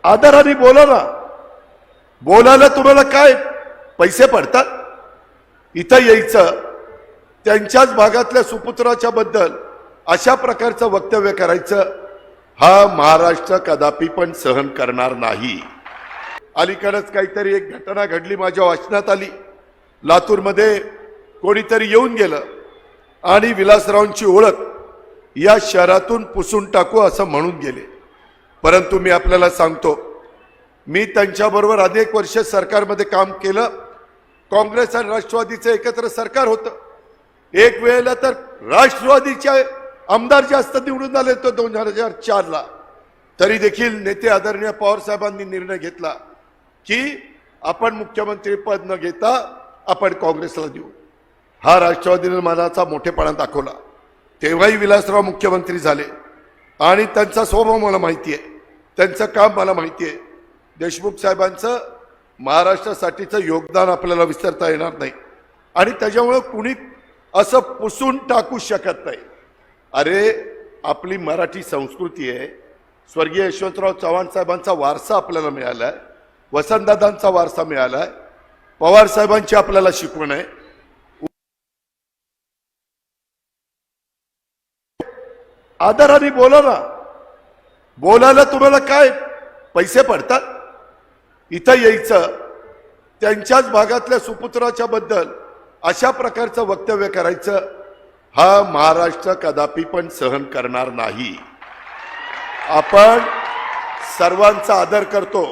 आदराने बोला ना. बोलायला तुम्हाला काय पैसे पडतात? इथं यायचं, त्यांच्याच भागातल्या सुपुत्राच्या बद्दल अशा प्रकारचं वक्तव्य करायचं, हा महाराष्ट्र कदापि पण सहन करणार नाही. अलीकडेच काहीतरी एक घटना घडली, माझ्या वाचनात आली. लातूरमध्ये कोणीतरी येऊन गेलं आणि विलासरावांची ओळख या शहरातून पुसून टाकू असं म्हणून गेले. परंतु मी आपल्याला सांगतो, मी त्यांच्याबरोबर अनेक वर्ष सरकारमध्ये काम केलं. काँग्रेस आणि राष्ट्रवादीचं एकत्र सरकार होतं. एक वेळेला तर राष्ट्रवादीचे आमदार जास्त निवडून आले तो 2004ला. तरी देखील नेते आदरणीय पवार साहेबांनी निर्णय घेतला की आपण मुख्यमंत्री पद न घेता आपण काँग्रेसला देऊ. हा राष्ट्रवादीने मनाचा मोठेपणा दाखवला. तेव्हाही विलासराव मुख्यमंत्री झाले आणि त्यांचा स्वभाव मला माहिती आहे, त्यांचं काम मला माहिती आहे. देशमुख साहेबांचं महाराष्ट्रासाठीचं योगदान आपल्याला विसरता येणार नाही आणि त्याच्यामुळे कुणी असं पुसून टाकू शकत नाही. अरे, आपली मराठी संस्कृती आहे. स्वर्गीय यशवंतराव चव्हाण साहेबांचा वारसा आपल्याला मिळाला आहे, वसंतदादांचा वारसा मिळाला आहे, पवार साहेबांची आपल्याला शिकवण आहे. आदराने बोला ना. बोलायला तुम्हाला काय पैसे पडतात? इथं यायचं, त्यांच्याच भागातल्या सुपुत्राच्या बद्दल अशा प्रकारचं वक्तव्य करायचं, हा महाराष्ट्र कदापि पण सहन करणार नाही. आपण सर्वांचा आदर करतो,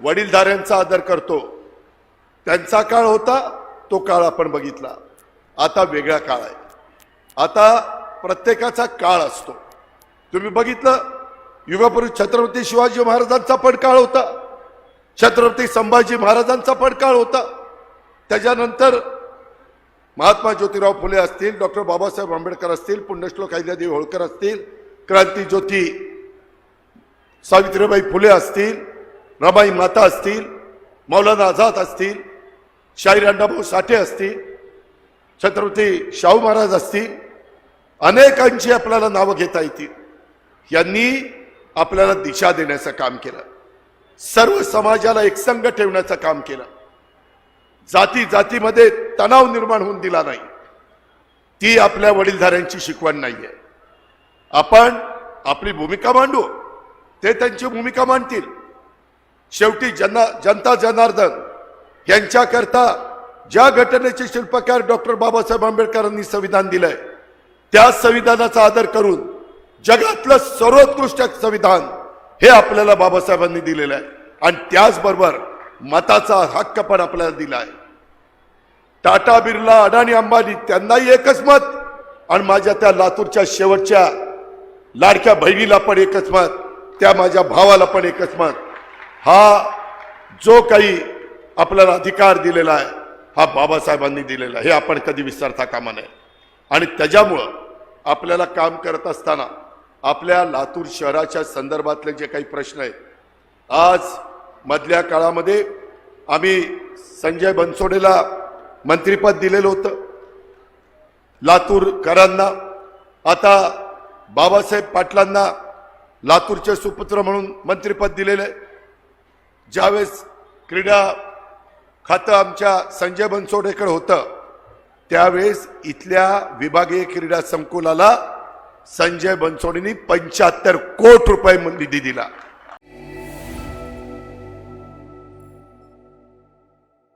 वडीलधाऱ्यांचा आदर करतो. त्यांचा काळ होता, तो काळ आपण बघितला. आता वेगळा काळ आहे. आता प्रत्येकाचा काळ असतो. तुम्ही बघितलं, युगापूर्वी छत्रपती शिवाजी महाराजांचा पण काळ होता, छत्रपती संभाजी महाराजांचा पण काळ होता. त्याच्यानंतर महात्मा ज्योतिराव फुले असतील, डॉक्टर बाबासाहेब आंबेडकर असतील, पुण्यश्लोक अहिल्यादेवी होळकर असतील, क्रांतिज्योती सावित्रीबाई फुले असतील, रमाई माता असतील, मौलाना आझाद असतील, शाहीर अण्णाभाऊ साठे असतील, छत्रपती शाहू महाराज असतील, अनेकांची आपल्याला नावं घेता येतील. यांनी आपल्याला दिशा देण्याचं काम केलं, सर्व समाजाला एकसंघ ठेवण्याचं काम केलं, जाती जातीमध्ये तणाव निर्माण होऊन दिला नाही. ती आपल्या वडीलधाऱ्यांची शिकवण नाहीये. आपण आपली भूमिका मांडू, ते त्यांची भूमिका मांडतील. शेवटी जनता जनार्दन यांच्याकरता ज्या घटनेचे शिल्पकार डॉक्टर बाबासाहेब आंबेडकरांनी संविधान दिलंय, त्या संविधानाचा आदर करून जगातलं सर्वोत्कृष्ट संविधान हे आपल्याला बाबासाहेबांनी दिलेलं आहे आणि त्याचबरोबर मताचा हक्क पण आपल्याला दिला आहे. टाटा, बिर्ला, अडाणी, अंबानी त्यांनाही एकच मत आणि माझ्या त्या लातूरच्या शेवटच्या लाडक्या बहिणीला पण एकच मत, त्या माझ्या भावाला पण एकच मत. हा जो काही आपल्याला अधिकार दिलेला आहे, हा बाबासाहेबांनी दिलेला आहे, हे आपण कधी विसरता कामा नये. आणि त्याच्यामुळं आपल्याला काम करत असताना आपल्या लातूर शहराच्या संदर्भातले जे काही प्रश्न आहेत, आज मधल्या काळामध्ये आम्ही संजय बनसोडेला मंत्रिपद दिलेलं होतं, लातूरकरांना. आता बाबासाहेब पाटलांना लातूरचे सुपुत्र म्हणून मंत्रिपद दिलेलं आहे. ज्यावेळेस क्रीडा खातं आमच्या संजय बनसोडेकडे होतं, त्यावेळेस इथल्या विभागीय क्रीडा संकुलाला संजय बनसोडेंनी 75 कोटी रुपये निधी दिला.